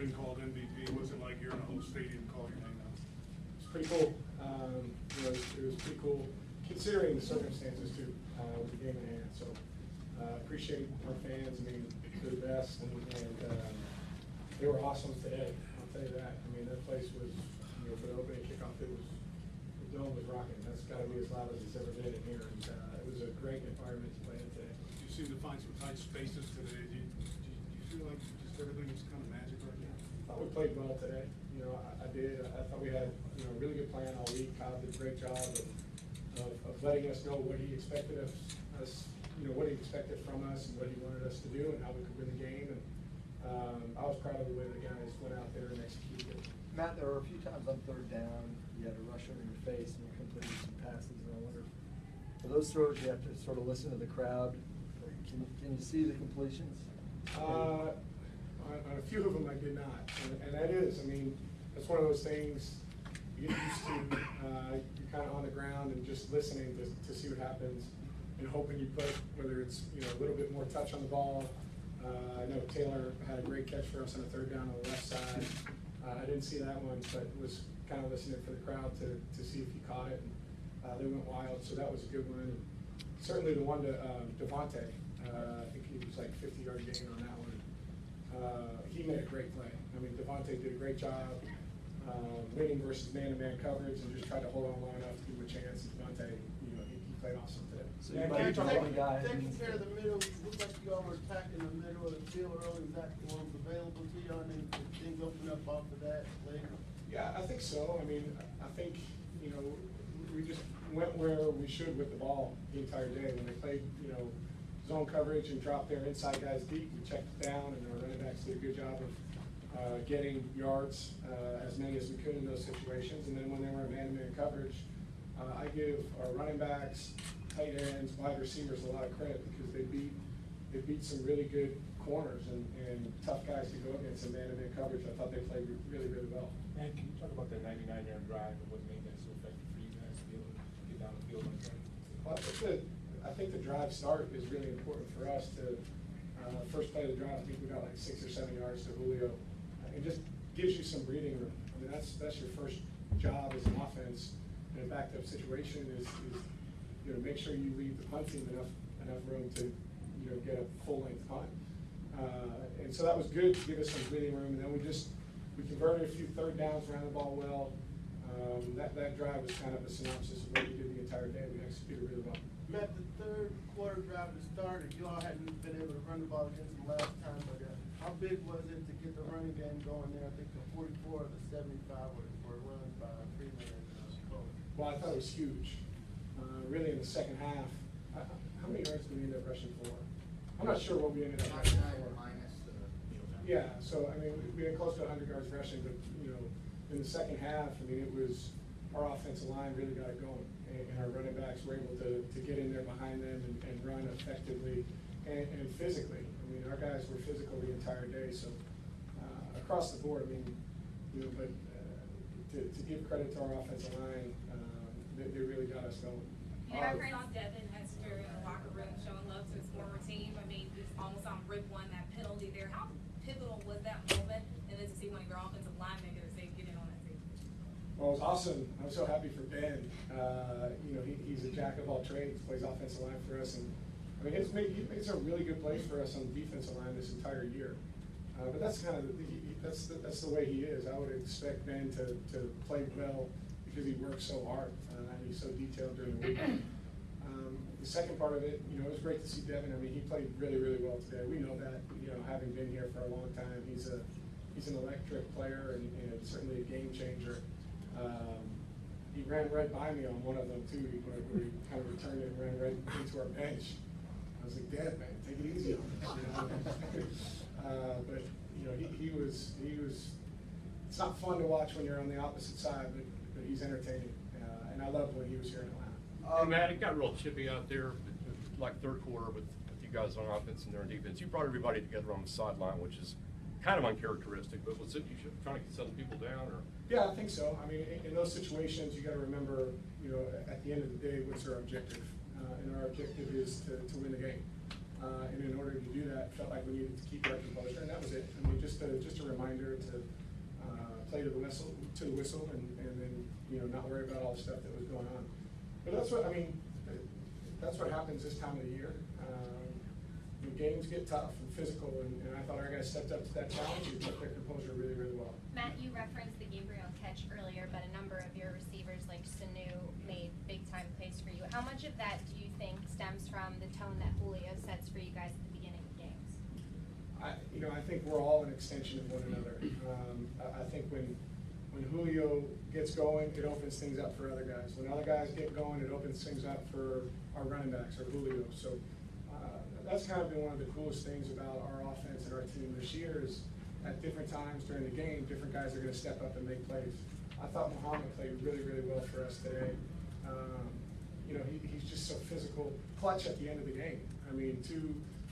been called MVP. What's it like hearing a whole stadium call your name out? It's pretty cool. It was pretty cool considering the circumstances too, with the game in hand. So appreciate our fans. I mean, they're the best, and they were awesome today. I'll tell you that. I mean, that place was, for the opening kickoff, the dome was rocking. That's got to be as loud as it's ever been in here. And it was a great environment to play in today. You seem to find some tight spaces today. Do you feel like just everything is kind of magic right now? I thought we played well today. I did. I thought we had a really good plan all week. Kyle did a great job of letting us know what he expected of us, what he expected from us and what he wanted us to do and how we could win the game. And I was proud of the way the guys went out there and executed. Matt, there were a few times on third down, you had a rusher in your face and you completed some passes, and I wonder, for those throws you have to sort of listen to the crowd. Can you see the completions? On a few of them I did not, and that is, I mean, that's one of those things you get used to. You're kind of on the ground and just listening to see what happens and hoping you put, whether it's a little bit more touch on the ball. I know Taylor had a great catch for us on a third down on the left side. I didn't see that one, but was kind of listening for the crowd to see if he caught it. And, they went wild, so that was a good one. Certainly the one to Devontae. I think he was like 50-yard gain on that one. He made a great play. I mean, Devontae did a great job winning versus man-to-man coverage and just tried to hold on long enough to give him a chance. And Devontae, he played awesome today. So you might be talking guy. Taking care of the middle, looks like you all were attacking the middle of the field early. Is that what was available to you, and then things open up off of that later? Yeah, I think so. I mean, I think, we just went where we should with the ball the entire day. When they played, zone coverage and dropped their inside guys deep, we checked it down, and our running backs did a good job of getting yards, as many as we could in those situations. And then when they were in man-to-man coverage, I give our running backs, tight ends, wide receivers a lot of credit because they beat some really good corners and tough guys to go against in man-to-man coverage. I thought they played really, really well. And can you talk about that 99-yard drive and what made that so effective for you guys to be able to get down the field like that? Well, I think the drive start is really important for us to, first play of the drive, I think we got like 6 or 7 yards to Julio. It just gives you some breathing room. I mean, that's your first job as an offense in a backed up situation is make sure you leave the punt team enough room to, get a full length punt. And so that was good to give us some breathing room. And then we converted a few third downs, ran the ball well. That drive was kind of a synopsis of what we did the entire day. We executed really well. Matt, the third quarter drive that started, you all hadn't been able to run the ball against them last time, but how big was it to get the running game going there? I think the 44 of the 75 were run by Freeman and Cole. Well, I thought it was huge. Really in the second half, how many yards did we end up rushing for? I'm not sure what we ended up rushing for. Minus the Yeah, so I mean, we had close to 100 yards rushing, but in the second half, I mean, it was our offensive line really got it going, and our running backs were able to get in there behind them and run effectively and physically. I mean, our guys were physical the entire day, so across the board, I mean, but to give credit to our offensive line, they really got us going. Yeah, Chris Devin has been in the locker room showing love to his former team. I mean, it's almost on Rip won that penalty there. How pivotal was that moment? And then to see one of your offensive linemen get in on that team. Well, it was awesome. I'm so happy for Ben. He's a jack of all trades, plays offensive line for us, and I mean, he made some really good plays for us on the defensive line this entire year. But that's kind of that's the way he is. I would expect Ben to play well because he works so hard and he's so detailed during the week. The second part of it, it was great to see Devin. I mean, he played really, really well today. We know that, having been here for a long time, he's an electric player and certainly a game changer. He ran right by me on one of them too, where he kind of returned it and ran right into our bench. I was like, Dad, man, take it easy on us. But he was. It's not fun to watch when you're on the opposite side, but he's entertaining, and I loved when he was here in Atlanta. Matt, it got real chippy out there, like third quarter with you guys on offense and there on defense. You brought everybody together on the sideline, which is kind of uncharacteristic. But was it you trying to get some people down, or? Yeah, I think so. I mean, in those situations, you got to remember, at the end of the day, what's our objective? And our objective is to win the game. And in order to do that, felt like we needed to keep our composure, and that was it. I mean, just a reminder to play to the whistle, and then, you know, not worry about all the stuff that was going on. But that's what, I mean, that's what happens this time of the year. The games get tough and physical, and I thought our guys stepped up to that challenge and took their composure really, really well. Matt, you referenced the Gabriel catch earlier, but a number of your receivers like Sanu made big-time plays for you. How much of that do you think stems from the tone that Julio sets for you guys at the beginning of games? I think we're all an extension of one another. I think when Julio gets going, it opens things up for other guys. When other guys get going, it opens things up for our running backs or Julio. So that's kind of been one of the coolest things about our offense and our team this year is at different times during the game, different guys are going to step up and make plays. I thought Muhammad played really, really well for us today. He's just so physical, clutch at the end of the game. I mean,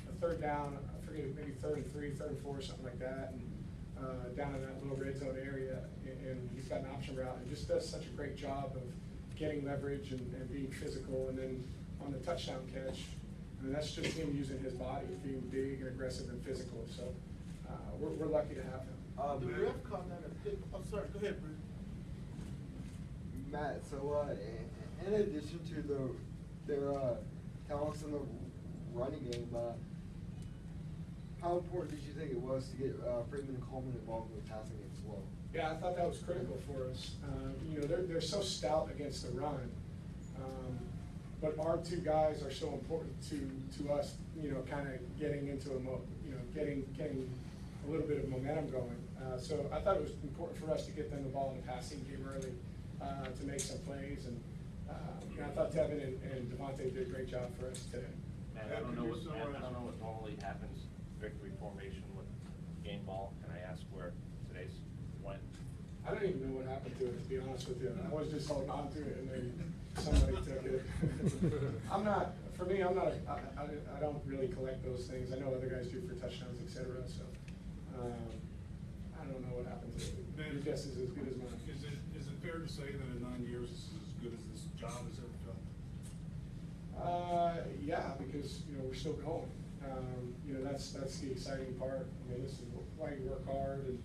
a third down, I forget, maybe 3rd and 3, 3rd and 4, something like that, and down in that little red zone area, and he's got an option route and just does such a great job of getting leverage and being physical. And then on the touchdown catch, I mean, that's just him using his body, being big and aggressive and physical. So we're lucky to have him. The ref called that a pick. I'm sorry, go ahead, Bruce. Matt, so in addition to their talents in the running game, how important did you think it was to get Freeman and Coleman involved in the passing game as well? Yeah, I thought that was critical for us. They're so stout against the run, but our two guys are so important to us. Kind of getting into getting a little bit of momentum going. So I thought it was important for us to get them the ball in the passing game early to make some plays, and I thought Tevin and Devontae did a great job for us today. Matt, I don't know what normally happens victory formation with game ball. Can I ask where today's went? I don't even know what happened to it, to be honest with you. I was just holding on to it, and then somebody took it. I don't really collect those things. I know other guys do for touchdowns, etc. So I don't know what happened to it. Man, Your guess is as good as mine. Is it fair to say that in 9 years this is as good as this job has ever felt? Yeah, because we're still going. That's the exciting part. I mean, this is why you work hard and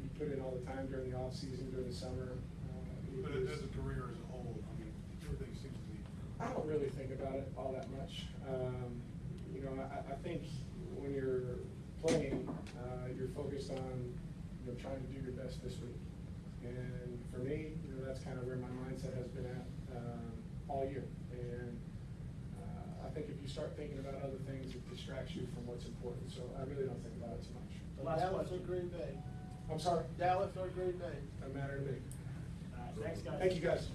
you put in all the time during the off season, during the summer. But as a career as a whole, I mean, everything seems to be. I don't really think about it all that much. I think when you're playing, you're focused on trying to do your best this week. And for me, that's kind of where my mindset has been at all year. And I think if you start thinking about other things, it distracts you from what's important. So I really don't think about it too much. Dallas or Green Bay? I'm sorry? Dallas or Green Bay? Doesn't matter to me. Thanks, guys. Thank you, guys.